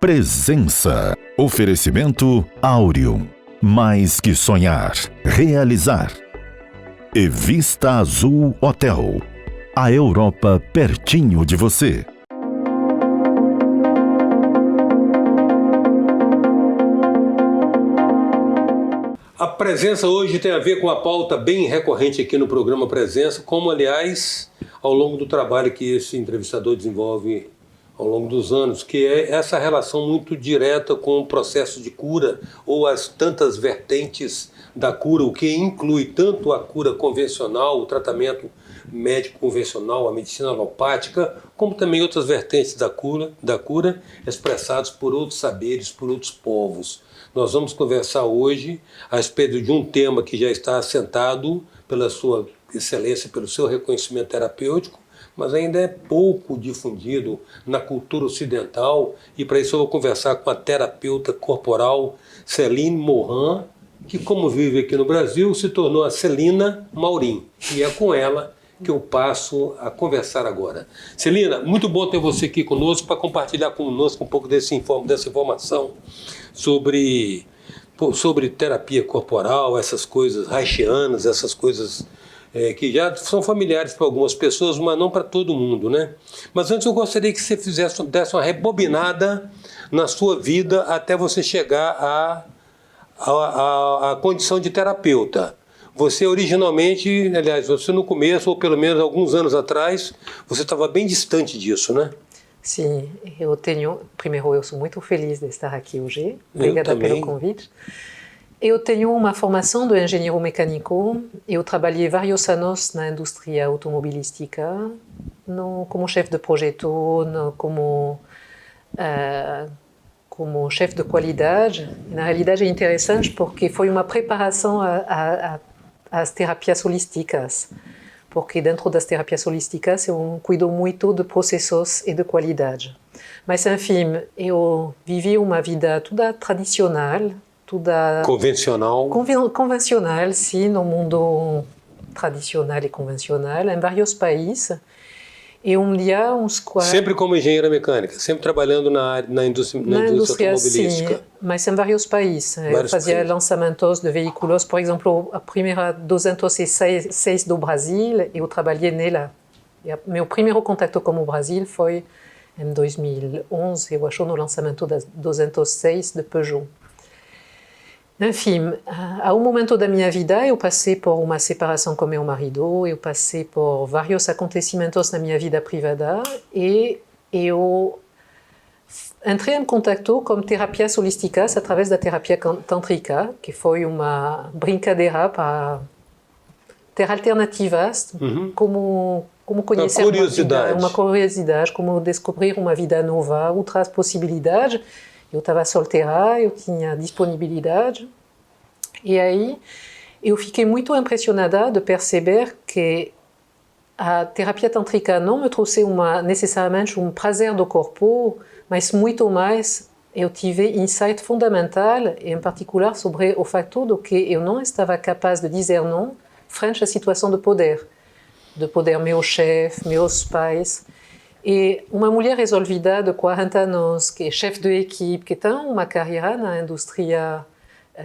Presença. Oferecimento Áureo. Mais que sonhar, realizar. E Vista Azul Hotel. A Europa pertinho de você. A presença hoje tem a ver com a pauta bem recorrente aqui no programa Presença, como, aliás, ao longo do trabalho que esse entrevistador desenvolve ao longo dos anos, que é essa relação muito direta com o processo de cura ou as tantas vertentes da cura, o que inclui tanto a cura convencional, o tratamento médico convencional, a medicina alopática, como também outras vertentes da cura expressadas por outros saberes, por outros povos. Nós vamos conversar hoje a respeito de um tema que já está assentado pela sua excelência, pelo seu reconhecimento terapêutico, mas ainda é pouco difundido na cultura ocidental, e para isso eu vou conversar com a terapeuta corporal Celine Morin, que, como vive aqui no Brasil, se tornou a Celina Maurin, e é com ela que eu passo a conversar agora. Celina, muito bom ter você aqui conosco para compartilhar conosco um pouco dessa informação sobre terapia corporal, essas coisas reichianas, essas coisas que já são familiares para algumas pessoas, mas não para todo mundo, né? Mas antes eu gostaria que você desse uma rebobinada na sua vida até você chegar à condição de terapeuta. Você originalmente, aliás, você no começo, ou pelo menos alguns anos atrás, você estava bem distante disso, né? Sim, primeiro eu sou muito feliz de estar aqui hoje, obrigada pelo convite. Eu tenho uma formação de engenheiro mecânico, eu trabalhei vários anos na indústria automobilística, como chefe de projeto, como chefe de qualidade. Na realidade é interessante porque foi uma preparação às terapias holísticas, porque dentro das terapias holísticas eu cuido muito de processos e de qualidade. Mas, enfim, eu vivi uma vida toda tradicional, toda convencional, sim, no mundo tradicional e convencional, em vários países. E dia, Sempre como engenheira mecânica, sempre trabalhando na indústria automobilística. Sim, mas em vários países. Eu fazia lançamentos de veículos, por exemplo, a primeira 206 do Brasil, eu trabalhei nela. Meu primeiro contato com o Brasil foi em 2011, eu acho, no lançamento da 206 de Peugeot. Enfim, a momento da minha vida, eu passei por uma separação com meu marido, eu passei por vários acontecimentos na minha vida privada e eu entrei em contato com terapias holísticas através da terapia tântrica, que foi uma brincadeira para ter alternativas, como conhecer uma curiosidade, como descobrir uma vida nova, outras possibilidades. Eu estava solteira, eu tinha disponibilidade. E aí, eu fiquei muito impressionada de perceber que a terapia tântrica não me trouxe necessariamente um prazer do corpo, mas muito mais, eu tive insight fundamental, em particular sobre o fato de que eu não estava capaz de dizer não frente à situação de poder meu chefe, meus pais. E uma mulher resolvida de 40 anos, que é chefe de equipe, que tem uma carreira na indústria,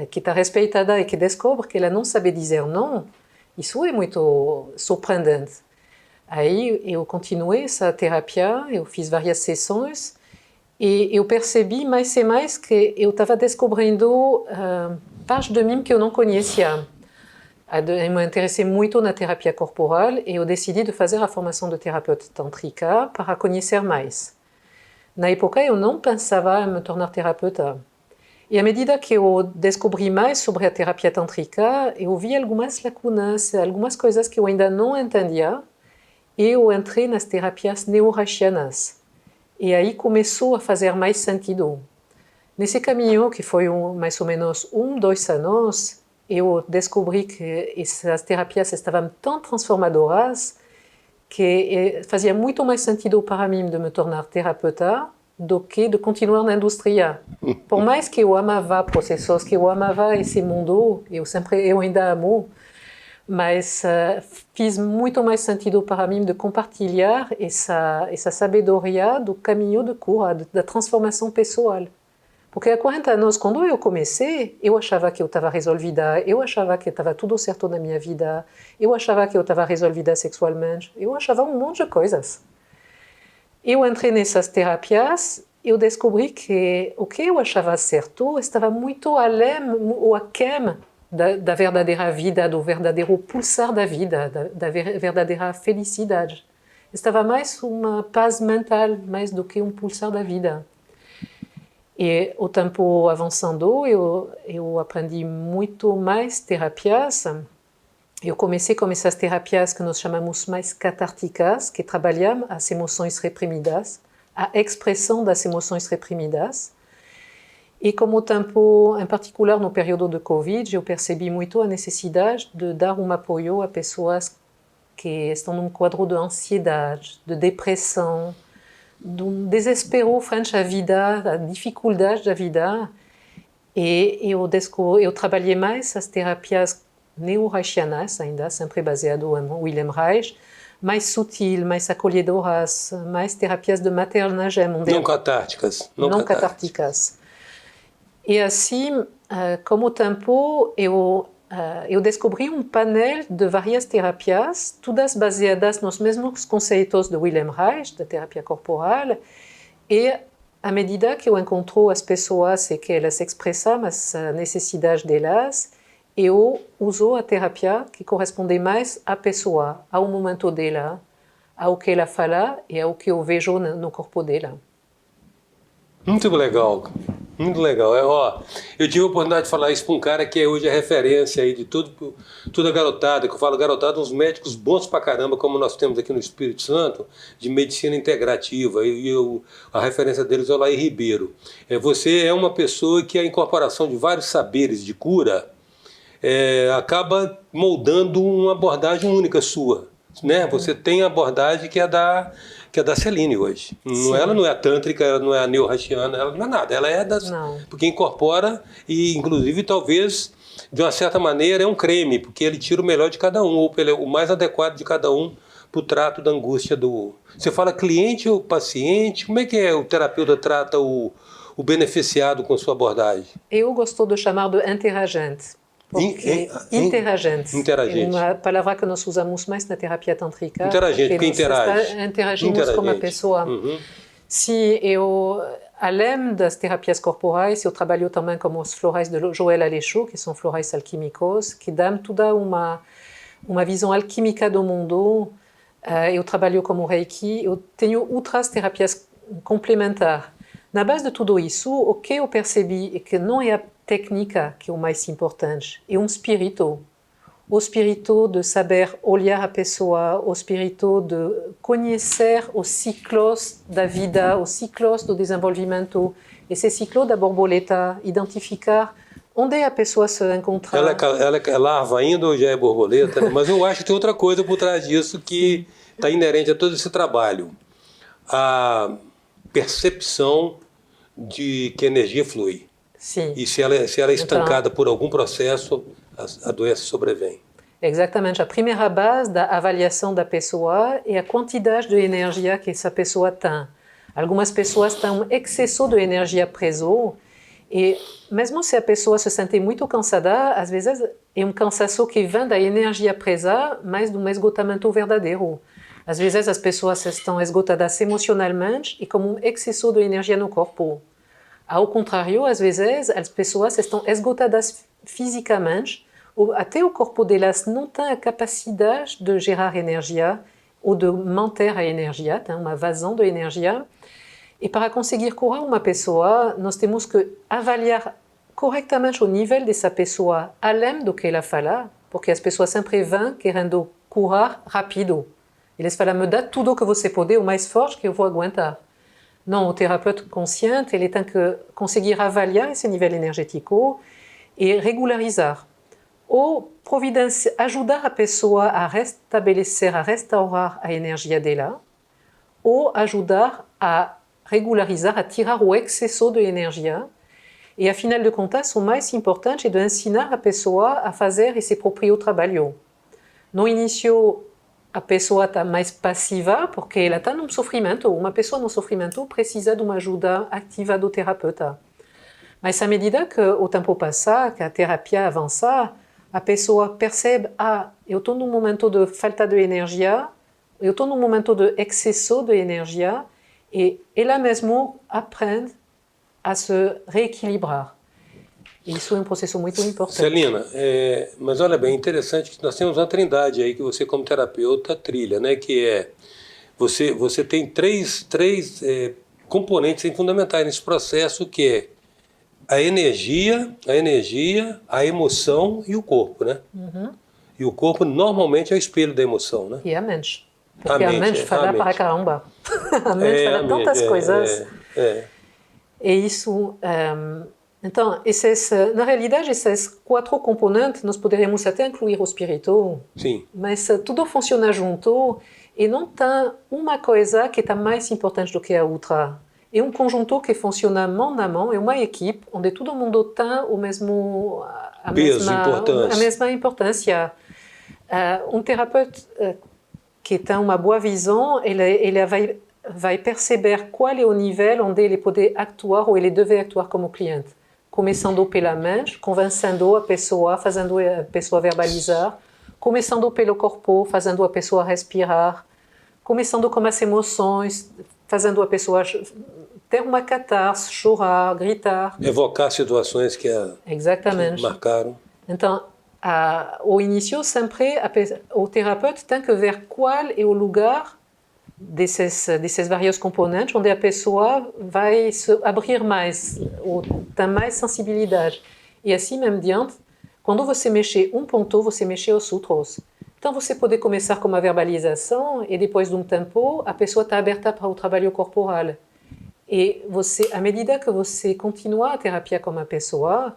que está respeitada e que descobre que ela não sabe dizer não, isso é muito surpreendente. Aí eu continuei essa terapia, eu fiz várias sessões e eu percebi mais e mais que eu estava descobrindo partes de mim que eu não conhecia. Eu me interessei muito na terapia corporal e eu decidi de fazer a formação de terapeuta tântrica para conhecer mais. Na época, eu não pensava em me tornar terapeuta. E à medida que eu descobri mais sobre a terapia tântrica, eu vi algumas lacunas, algumas coisas que eu ainda não entendia, e eu entrei nas terapias neo-reichianas. E aí começou a fazer mais sentido. Nesse caminho, que foi mais ou menos 2 anos, eu descobri que essas terapias estavam tão transformadoras que fazia muito mais sentido para mim de me tornar terapeuta do que de continuar na indústria. Por mais que eu amava processos, que eu amava esse mundo, eu ainda amo, mas fiz muito mais sentido para mim de compartilhar essa sabedoria do caminho de cura, da transformação pessoal. Porque há 40 anos, quando eu comecei, eu achava que eu estava resolvida, eu achava que estava tudo certo na minha vida, eu achava que eu estava resolvida sexualmente, eu achava um monte de coisas. Eu entrei nessas terapias, eu descobri que o que eu achava certo estava muito além ou aquém da verdadeira vida, do verdadeiro pulsar da vida, da verdadeira felicidade. Estava mais uma paz mental, mais do que um pulsar da vida. E o tempo avançando, eu aprendi muito mais terapias. Eu comecei com essas terapias que nós chamamos mais catárticas, que trabalham as emoções reprimidas, a expressão das emoções reprimidas. E como o tempo, em particular no período de Covid, eu percebi muito a necessidade de dar um apoio a pessoas que estão num quadro de ansiedade, de depressão, de um desespero frente à vida, à dificuldade da vida. E eu trabalhei mais as terapias neo-reichianas, ainda sempre baseado em Wilhelm Reich, mais sutil, mais acolhedoras, mais terapias de maternagem. Não catárticas. Não catárticas. E assim, com o tempo, eu descobri um painel de várias terapias, todas baseadas nos mesmos conceitos de Wilhelm Reich, da terapia corporal, e à medida que eu encontro as pessoas e que elas expressam as necessidades delas, eu uso a terapia que corresponde mais à pessoa, ao momento dela, ao que ela fala e ao que eu vejo no corpo dela. Muito legal, muito legal. Eu tive a oportunidade de falar isso para um cara que hoje é referência aí de toda a garotada, que eu falo garotada, uns médicos bons pra caramba, como nós temos aqui no Espírito Santo, de medicina integrativa, a referência deles é o Laí Ribeiro. Você é uma pessoa que a incorporação de vários saberes de cura acaba moldando uma abordagem única sua, né? Você tem a abordagem que é da Celine hoje. Ela não é a tântrica, ela não é a neo-reichiana, ela não é nada. Ela é das... Não. Porque incorpora e, inclusive, talvez, de uma certa maneira, é um creme, porque ele tira o melhor de cada um, ou o mais adequado de cada um para o trato da angústia do... Você fala cliente ou paciente? Como é que o terapeuta trata o beneficiado com sua abordagem? Eu gosto de chamar de interagente. Interagente. É uma palavra que nós usamos mais na terapia tântrica. Interagente, porque interage. Interagimos com a pessoa. Uhum. Se eu, além das terapias corporais, eu trabalho também com os florais de Joël Aléchou, que são florais alquímicos, que dão toda uma visão alquímica do mundo. Eu trabalho como Reiki, eu tenho outras terapias complementares. Na base de tudo isso, o que eu percebi é que não é a técnica que é o mais importante, é um espírito. O espírito de saber olhar a pessoa, o espírito de conhecer os ciclos da vida, os ciclos do desenvolvimento, esse ciclo da borboleta, identificar onde a pessoa se encontra. Ela é larva ainda ou já é borboleta? Né? Mas eu acho que tem outra coisa por trás disso que está inerente a todo esse trabalho. A percepção de que a energia flui. Sim. E se ela é estancada por algum processo, a doença sobrevém. Exatamente. A primeira base da avaliação da pessoa é a quantidade de energia que essa pessoa tem. Algumas pessoas têm um excesso de energia preso e mesmo se a pessoa se sente muito cansada, às vezes é um cansaço que vem da energia presa, mais de um esgotamento verdadeiro. Às vezes as pessoas estão esgotadas emocionalmente e com um excesso de energia no corpo. Ao contrário, às vezes as pessoas estão esgotadas fisicamente, ou até o corpo delas não tem a capacidade de gerar energia ou de manter a energia, tem uma vazão de energia. E para conseguir curar uma pessoa, nós temos que avaliar corretamente o nível dessa pessoa, além do que ela fala, porque as pessoas sempre vêm querendo curar rápido. Eles falam, me dá tudo o que você pode, o mais forte que eu vou aguentar. Não, o terapeuta consciente, ele tem que conseguir avaliar esse nível energético e regularizar. Ou ajudar a pessoa a restabelecer, a restaurar a energia dela, ou ajudar a regularizar, a tirar o excesso de energia. E, afinal de contas, o mais importante é de ensinar a pessoa a fazer esse próprio trabalho. No início, a pessoa está mais passiva porque ela está num sofrimento. Uma pessoa no sofrimento precisa de uma ajuda ativa do terapeuta. Mas à medida que o tempo passa, que a terapia avança, a pessoa percebe: eu estou num momento de falta de energia, eu estou num momento de excesso de energia, e ela mesmo aprende a se reequilibrar. Isso é um processo muito importante. Celina, mas olha bem, interessante que nós temos uma trindade aí que você como terapeuta trilha, né? Que é, você tem três componentes fundamentais nesse processo, que é a energia, a emoção e o corpo, né? Uhum. E o corpo normalmente é o espelho da emoção, né? E a mente. Porque a mente fala para caramba. A mente fala tantas coisas. E isso... então, na realidade, esses 4 componentes, nós poderíamos até incluir o espírito. Sim. Mas tudo funciona junto e não tem uma coisa que está mais importante do que a outra. É um conjunto que funciona mão a mão, é uma equipe onde todo mundo tem a mesma importância. Um terapeuta que tem uma boa visão, ele vai perceber qual é o nível onde ele pode atuar ou ele deve atuar como cliente. Começando pela mente, convencendo a pessoa, fazendo a pessoa verbalizar, começando pelo corpo, fazendo a pessoa respirar, começando com as emoções, fazendo a pessoa ter uma catarse, chorar, gritar. Evocar situações que marcaram. Então, ao início, sempre, o terapeuta tem que ver qual é o lugar desses vários componentes onde a pessoa vai se abrir mais, ou tem mais sensibilidade. E assim mesmo diante, quando você mexe um ponto, você mexe os outros. Então você pode começar com uma verbalização e depois de um tempo, a pessoa está aberta para o trabalho corporal. E à medida que você continua a terapia com a pessoa,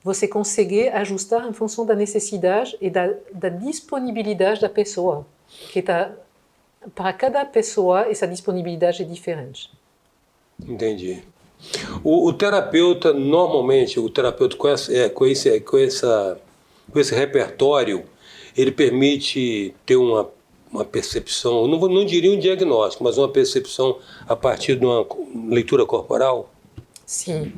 você consegue ajustar em função da necessidade e da disponibilidade da pessoa, que está... Para cada pessoa, essa disponibilidade é diferente. Entendi. O terapeuta, normalmente, com esse repertório, ele permite ter uma percepção, não diria um diagnóstico, mas uma percepção a partir de uma leitura corporal? Sim.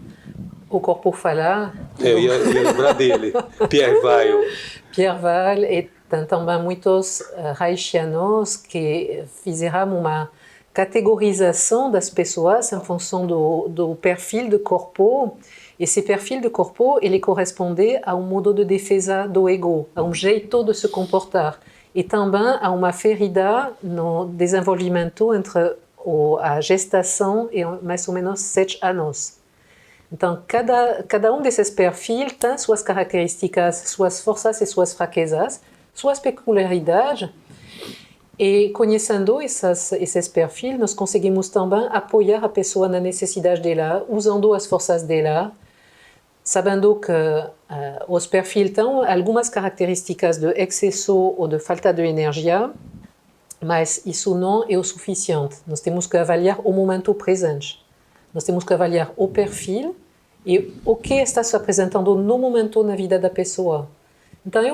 O corpo fala... Eu ia lembrar dele, Pierre Weil. Pierre Weil e tem também muitos haitianos que fizeram uma categorização das pessoas em função do perfil do corpo. Esse perfil do corpo, ele corresponde a um modo de defesa do ego, a um jeito de se comportar. E também a uma ferida no desenvolvimento entre a gestação e mais ou menos 7 anos. Então, cada um desses perfis tem suas características, suas forças e suas fraquezas, suas peculiaridades, e conhecendo esses perfis, nós conseguimos também apoiar a pessoa na necessidade dela, usando as forças dela, sabendo que os perfis têm algumas características de excesso ou de falta de energia, mas isso não é o suficiente. Nós temos que avaliar o momento presente. Nós temos que avaliar o perfil e o que está se apresentando no momento na vida da pessoa. Então é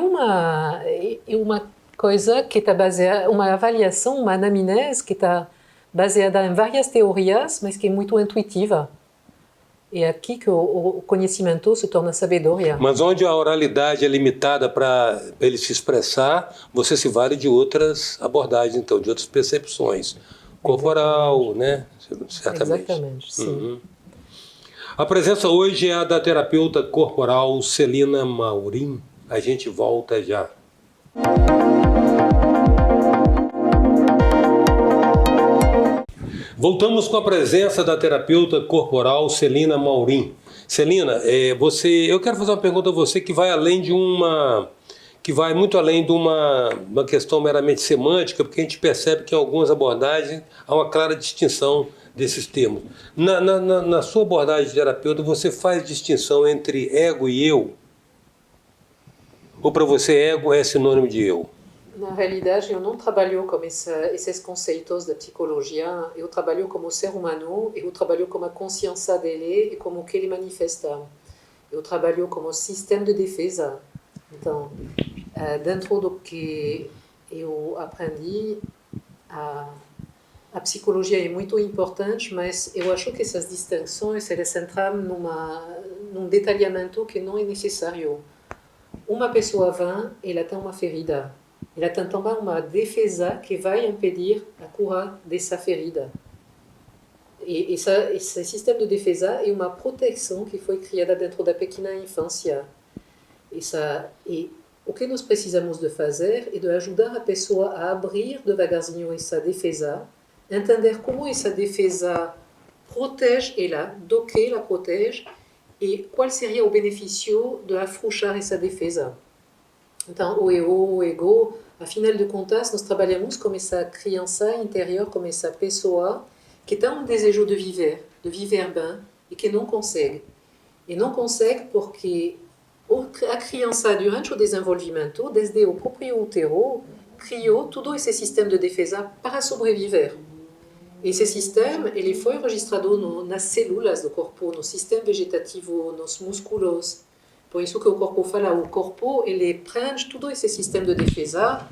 uma coisa que está baseada, uma avaliação, uma anamnese que está baseada em várias teorias, mas que é muito intuitiva. É aqui que o conhecimento se torna sabedoria. Mas onde a oralidade é limitada para ele se expressar, você se vale de outras abordagens, então, de outras percepções. Corporal, né? Certamente. Exatamente, sim. Uhum. A presença hoje é a da terapeuta corporal Celina Maurim. A gente volta já. Voltamos com a presença da terapeuta corporal Celina Maurim. Celina, eu quero fazer uma pergunta a você que vai muito além de uma questão meramente semântica, porque a gente percebe que em algumas abordagens há uma clara distinção desses termos. Na sua abordagem de terapeuta, você faz distinção entre ego e eu? Ou para você ego é sinônimo de eu? Na realidade, eu não trabalho com esses conceitos da psicologia. Eu trabalho como ser humano, eu trabalho com a consciência dele e como que ele manifesta. Eu trabalho como sistema de defesa. Então, dentro do que eu aprendi a psicologia é muito importante, mas eu acho que essas distinções elas entram num detalhamento que não é necessário. Uma pessoa vem, ela tem uma ferida. Ela tem também uma defesa que vai impedir a cura dessa ferida. E esse sistema de defesa é uma proteção que foi criada dentro da pequena infância. E o que nós precisamos de fazer é de ajudar a pessoa a abrir devagarzinho essa defesa, entender como essa defesa protege ela, do que ela protege, e qual seria o benefício de afrouxar essa defesa. Então, o eu, o ego, afinal de contas, nós trabalhamos com essa criança interior, com essa pessoa que tem um desejo de viver bem, e que não consegue. E não consegue porque a criança, durante o desenvolvimento, desde o próprio útero, criou todo esse sistema de defesa para sobreviver. Esse sistema ele foi registrado nas células do corpo, no sistema vegetativo, nos músculos. Por isso que o corpo fala, o corpo ele prende todo esse sistema de defesa.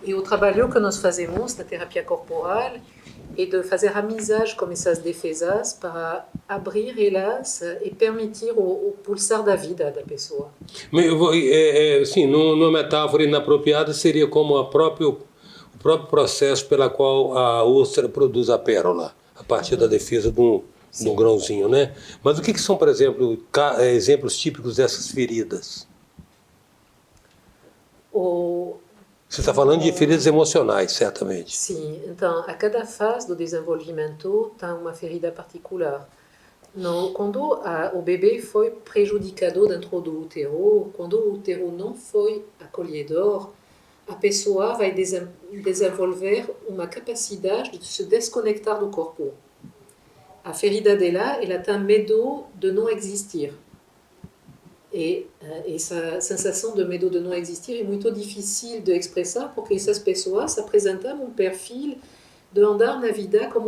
E o trabalho que nós fazemos na terapia corporal é de fazer amizade com essas defesas para abrir elas e permitir o pulsar da vida da pessoa. Sim, numa metáfora inapropriada seria como o próprio processo pela qual a ostra produz a pérola, a partir da defesa de um grãozinho, né? Mas o que são, por exemplo, exemplos típicos dessas feridas? Você está falando de feridas emocionais, certamente. Sim, então, a cada fase do desenvolvimento tem uma ferida particular. Quando o bebê foi prejudicado dentro do útero, quando o útero não foi acolhedor, a pessoa vai desenvolver uma capacidade de se desconectar do corpo. A ferida dela, ela tem medo de não existir. E essa sensação de medo de não existir é muito difícil de expressar porque essas pessoas apresentam um perfil de andar na vida com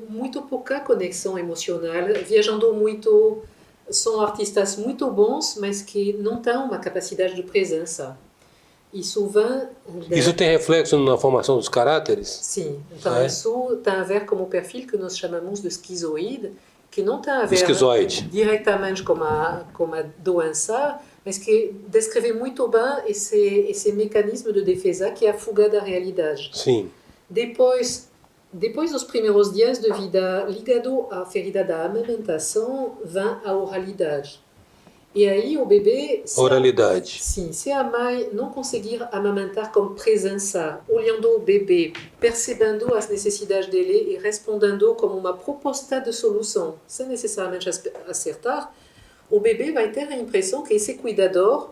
muito pouca conexão emocional, viajando muito, são artistas muito bons, mas que não têm uma capacidade de presença. Isso tem reflexo na formação dos caráteres? Sim, então isso tem a ver com o perfil que nós chamamos de esquizoide, que não tem a ver diretamente com a doença, mas que descreve muito bem esse mecanismo de defesa que é a fuga da realidade. Sim. Depois dos primeiros dias de vida, ligado à ferida da amamentação, vem a oralidade. E aí o bebê... Oralidade. Se a mãe não conseguir amamentar com presença, olhando o bebê, percebendo as necessidades dele e respondendo como uma proposta de solução, sem necessariamente acertar, o bebê vai ter a impressão que esse cuidador,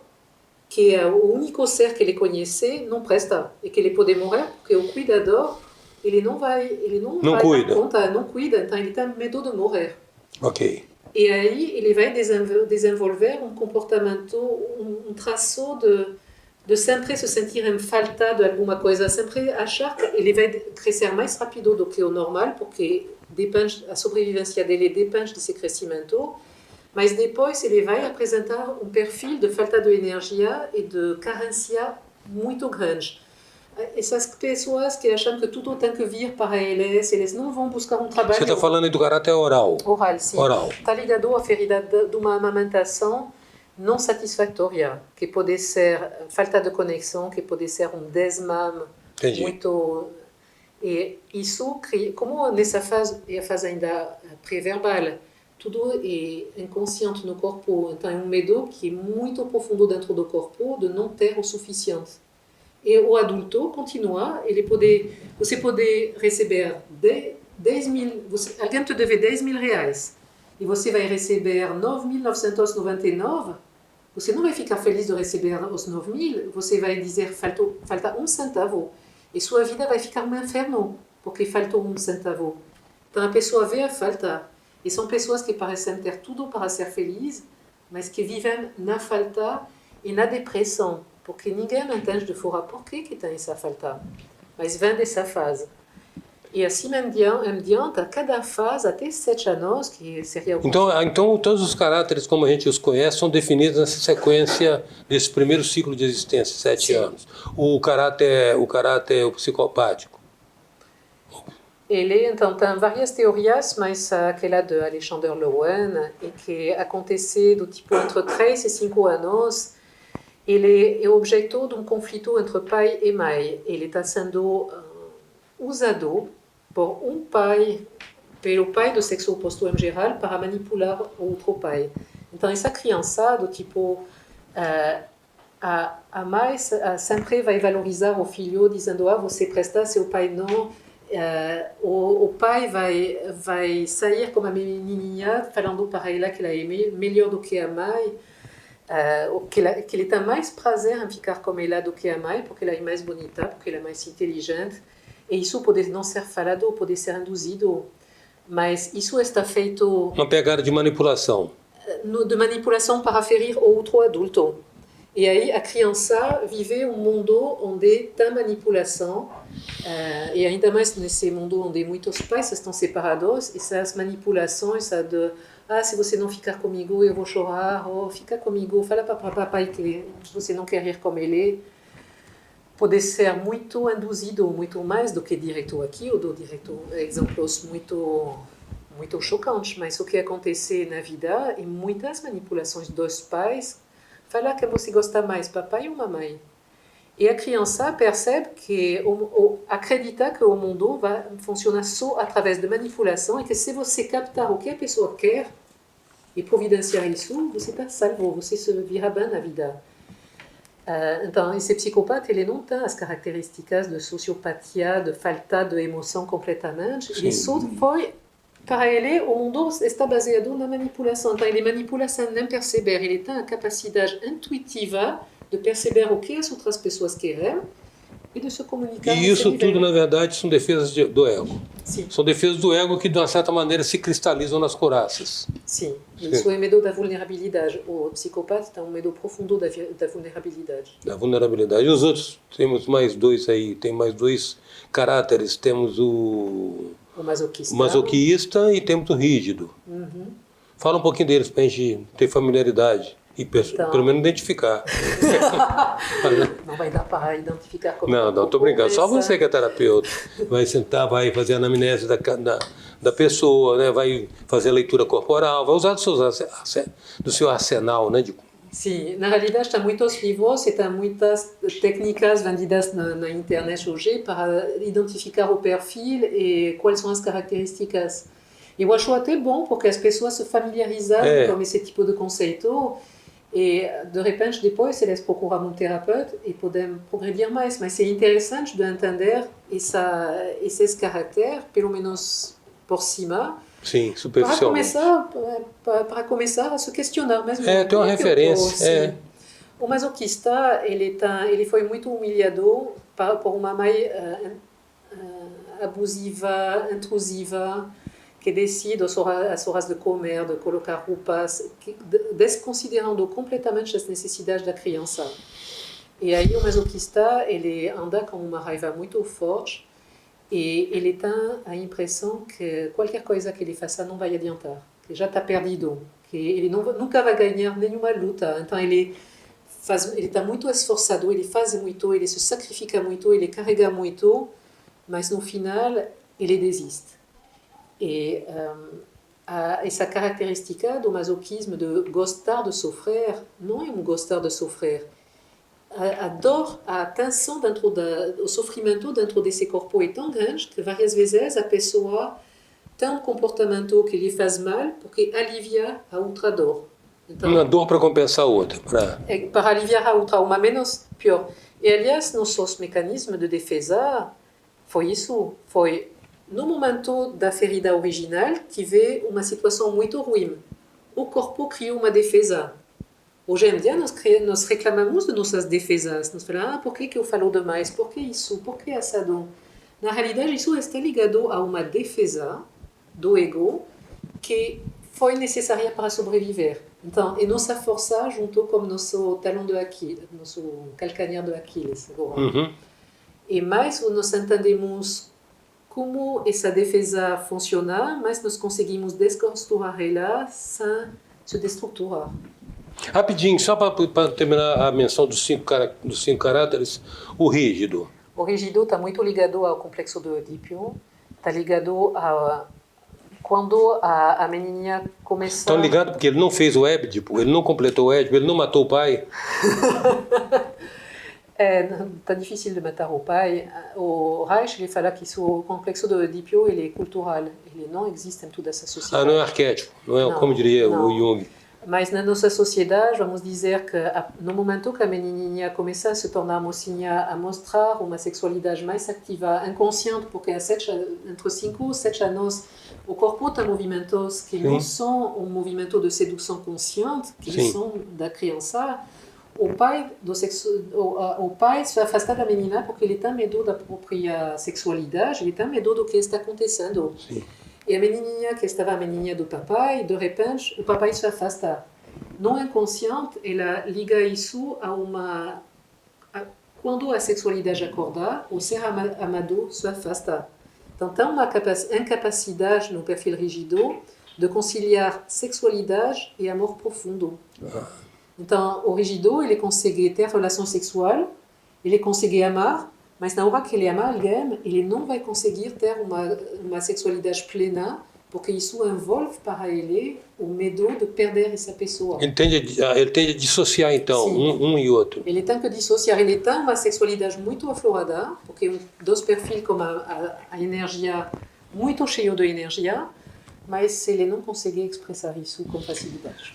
que é o único ser que ele conhece, não presta e que ele pode morrer, porque o cuidador, ele não vai dar conta, não cuida, então ele tem medo de morrer. Ok. E aí ele vai desenvolver um comportamento, um traço de sempre se sentir em falta de alguma coisa, sempre achar que ele vai crescer mais rápido do que o normal, porque a sobrevivência dele depende desse crescimento, mas depois ele vai apresentar um perfil de falta de energia e de carência muito grande. Essas pessoas que acham que tudo tem que vir para eles não vão buscar um trabalho... Você está falando do caráter oral? Oral, sim. Oral. Está ligado à ferida de uma amamentação não satisfatória, que pode ser falta de conexão, que pode ser um desmame. Entendi. Muito... E isso cria... Como nessa fase, é a fase ainda pré-verbal, tudo é inconsciente no corpo, então é um medo que é muito profundo dentro do corpo de não ter o suficiente. E o adulto continua, você pode receber 10 mil, alguém te deve 10 mil reais e você vai receber 9.999, você não vai ficar feliz de receber os 9 mil, você vai dizer falta um centavo e sua vida vai ficar um inferno porque faltou um centavo. Então a pessoa vê a falta e são pessoas que parecem ter tudo para ser felizes, mas que vivem na falta e na depressão. Porque ninguém entende de fora por que tem essa falta, mas vem dessa fase. E assim em diante, a cada fase, até 7 anos, que seria o... Então, todos os caráteres, como a gente os conhece, são definidos nessa sequência desse primeiro ciclo de existência, 7 anos. O caráter o psicopático. Ele, então, tem várias teorias, mas aquela de Alexander Lowen, e que acontece do tipo entre 3 e 5 anos, ele é objeto de um conflito entre pai e mãe. Ele está sendo usado por um pai, pelo pai do sexo oposto em geral, para manipular o outro pai. Então, essa criança, do tipo, a mãe sempre vai valorizar o filho, dizendo, você presta, seu pai não. O pai vai sair com a menininha, falando para ela que ela é melhor do que a mãe, que ele tem mais prazer em ficar com ela do que a mãe, porque ela é mais bonita, porque ela é mais inteligente. E isso pode não ser falado, pode ser induzido, mas isso está feito... Uma pegada de manipulação. De manipulação para ferir o outro adulto. E aí a criança vive um mundo onde tem manipulação, e ainda mais nesse mundo onde muitos pais estão separados, essas manipulações, de se você não ficar comigo eu vou chorar, ou fica comigo, fala para o papai que você não quer ir com ele, pode ser muito induzido, muito mais do que direto aqui, ou do direto exemplos muito chocantes, mas o que acontece na vida é muitas manipulações dos pais, falar que você gosta mais papai ou mamãe. E a criança percebe que, acredita que o mundo vai funcionar só através de manipulação e que se você captar o que a pessoa quer e providenciar isso, você está salvo, você se vira bem na vida. Então, esse psicopata, ele não tem as características de sociopatia, de falta de emoção completamente. Ele só foi, para ele, o mundo está baseado na manipulação. Então, ele manipula sem nem perceber. Ele tem a capacidade intuitiva de perceber o que as outras pessoas querem e de se comunicar. E isso tudo, na verdade, são defesas do ego. Sim. São defesas do ego que, de uma certa maneira, se cristalizam nas couraças. Sim. Isso é medo da vulnerabilidade. O psicopata tem um medo profundo da vulnerabilidade. Da vulnerabilidade. E os outros, temos mais dois aí, tem mais dois caráteres. Temos o masoquista e temos o rígido. Uhum. Fala um pouquinho deles para a gente ter familiaridade. E pelo menos identificar. Não vai dar para identificar como... Não, estou brincando. Só você que é terapeuta. Vai sentar, vai fazer a anamnese da pessoa, né? Vai fazer a leitura corporal, vai usar do seu arsenal, né? Sim, na realidade tem muitos livros e tem muitas técnicas vendidas na internet hoje para identificar o perfil e quais são as características. Eu acho até bom porque as pessoas se familiarizam com esse tipo de conceito e de repente depois eles procuram um terapeuta e podem progredir mais. Mas é interessante de entender esses caracteres, pelo menos por cima. Sim, superficialmente. Para começar a se questionar mesmo. Tem uma referência. O masoquista, ele foi muito humilhado por uma mãe abusiva, intrusiva, que decide às horas de comer, de colocar roupas, desconsiderando completamente as necessidades da criança. E aí o masoquista, ele anda com uma raiva muito forte e ele tem a impressão que qualquer coisa que ele faça não vai adiantar, que já está perdido, que ele nunca vai ganhar nenhuma luta. Então ele está muito esforçado, ele faz muito, ele se sacrifica muito, ele carrega muito, mas no final ele desiste. E essa característica do masoquismo, de gostar de sofrer, não é gostar de sofrer. A dor, a tensão o sofrimento dentro desse corpo é tão grande que várias vezes a pessoa tem um comportamento que lhe faz mal porque alivia a outra dor. Então, uma dor para compensar a outra. Para aliviar a outra, uma menos pior. E aliás, nossos mecanismos de defesa foi isso, no momento da ferida original, tive uma situação muito ruim. O corpo criou uma defesa. Hoje em dia, nós reclamamos de nossas defesas. Nós falamos, por que eu falo demais? Por que isso? Por que assado? Na realidade, isso está ligado a uma defesa do ego que foi necessária para sobreviver. Então, é nossa força junto com nosso talão de Aquiles, nosso calcanhar de Aquiles. Uhum. E mais nós entendemos como essa defesa funciona, mas nós conseguimos descosturar ela sem se destruturar. Rapidinho, só para terminar a menção dos cinco caráteres, o rígido. O rígido está muito ligado ao complexo do Edípio, está ligado a quando a menininha começa... Estão ligados porque ele não fez o Édipo, ele não completou o Édipo, ele não matou o pai. Está difícil de matar o pai. O Reich ele fala que o complexo do Edípio ele é cultural, ele não existe em toda essa sociedade. Não é arquétipo, não é como diria o Jung. Mas na nossa sociedade, vamos dizer que no momento que a menininha começa a se tornar mocinha, a mostrar uma sexualidade mais ativa, inconsciente, porque entre 5 e 7 anos, o corpo tem movimentos que não são um movimento de sedução consciente, que são da criança. O pai se afasta da menina porque ele tem medo da própria sexualidade, ele tem medo do que está acontecendo. Sim. E a menininha, que estava a menininha do papai, de repente, o papai se afasta. No inconsciente, ela liga isso quando a sexualidade acorda, o ser amado se afasta. Então, tem uma incapacidade no perfil rígido de conciliar sexualidade e amor profundo. Então, o rígido, ele consegue ter relação sexual, ele consegue amar, mas na hora que ele ama alguém, ele não vai conseguir ter uma sexualidade plena, porque isso envolve para ele o medo de perder essa pessoa. Ele tende a dissociar, então, um e outro. Ele tem que dissociar. Ele tem uma sexualidade muito aflorada, porque dois perfis com a energia muito cheio de energia, mas ele não consegue expressar isso com facilidade.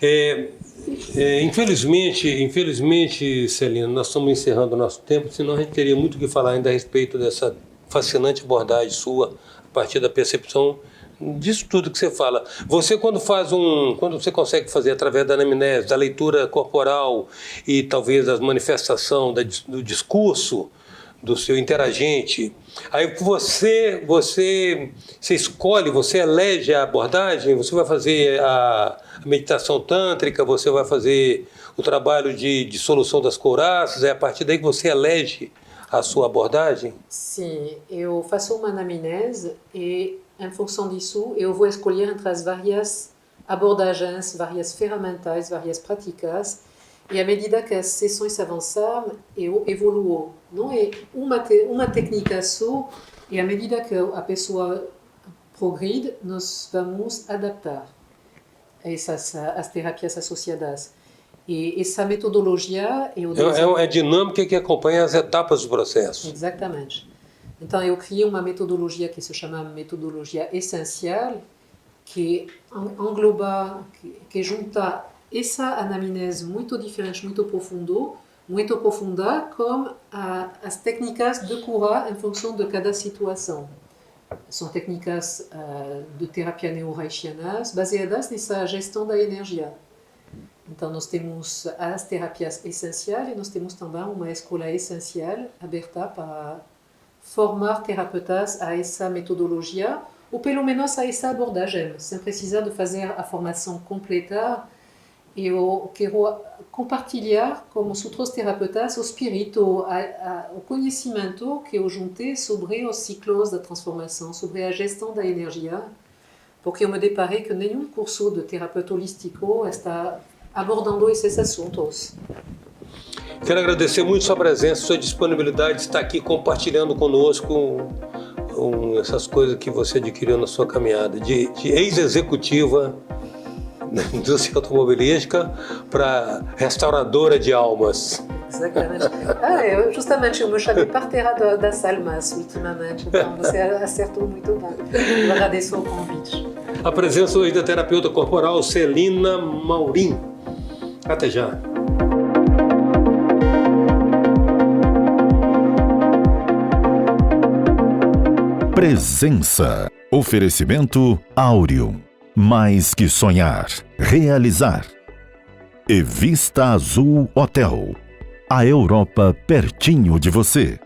Infelizmente, Celina, nós estamos encerrando o nosso tempo, senão a gente teria muito o que falar ainda a respeito dessa fascinante abordagem sua, a partir da percepção disso tudo que você fala. Você, quando você consegue fazer através da anamnese, da leitura corporal e talvez da manifestação do discurso do seu interagente, aí você escolhe, você elege a abordagem, você vai fazer a meditação tântrica, você vai fazer o trabalho de solução das couraças, é a partir daí que você elege a sua abordagem? Sim, eu faço uma anamnese e, em função disso, eu vou escolher entre as várias abordagens, várias ferramentas, várias práticas, e à medida que as sessões avançam, eu evoluo. Não é uma técnica só, e à medida que a pessoa progride, nós vamos adaptar as terapias associadas. E essa metodologia... É dinâmica que acompanha as etapas do processo. Exatamente. Então, eu criei uma metodologia que se chama metodologia essencial, que engloba, que junta essa anamnese muito diferente, muito profunda, com as técnicas de cura em função de cada situação. São técnicas de terapia neurreichianas baseadas nessa gestão da energia. Então, nós temos as terapias essenciais e nós temos também uma escola essencial aberta para formar terapeutas a essa metodologia, ou pelo menos a essa abordagem, sem precisar de fazer a formação completa. E eu quero compartilhar com os outros terapeutas o espírito, o conhecimento que eu juntei sobre os ciclos da transformação, sobre a gestão da energia, porque eu me deparei que nenhum curso de terapeuta holístico está abordando esses assuntos. Quero agradecer muito sua presença, sua disponibilidade de estar aqui compartilhando conosco essas coisas que você adquiriu na sua caminhada, de ex-executiva da indústria automobilística para restauradora de almas. Exatamente. Justamente eu me chamei parteira das almas ultimamente, então você acertou muito bem. Eu agradeço o convite. A presença hoje da terapeuta corporal Celina Maurim. Até já. Presença. Oferecimento Áureo. Mais que sonhar, realizar. E Vista Azul Hotel. A Europa pertinho de você.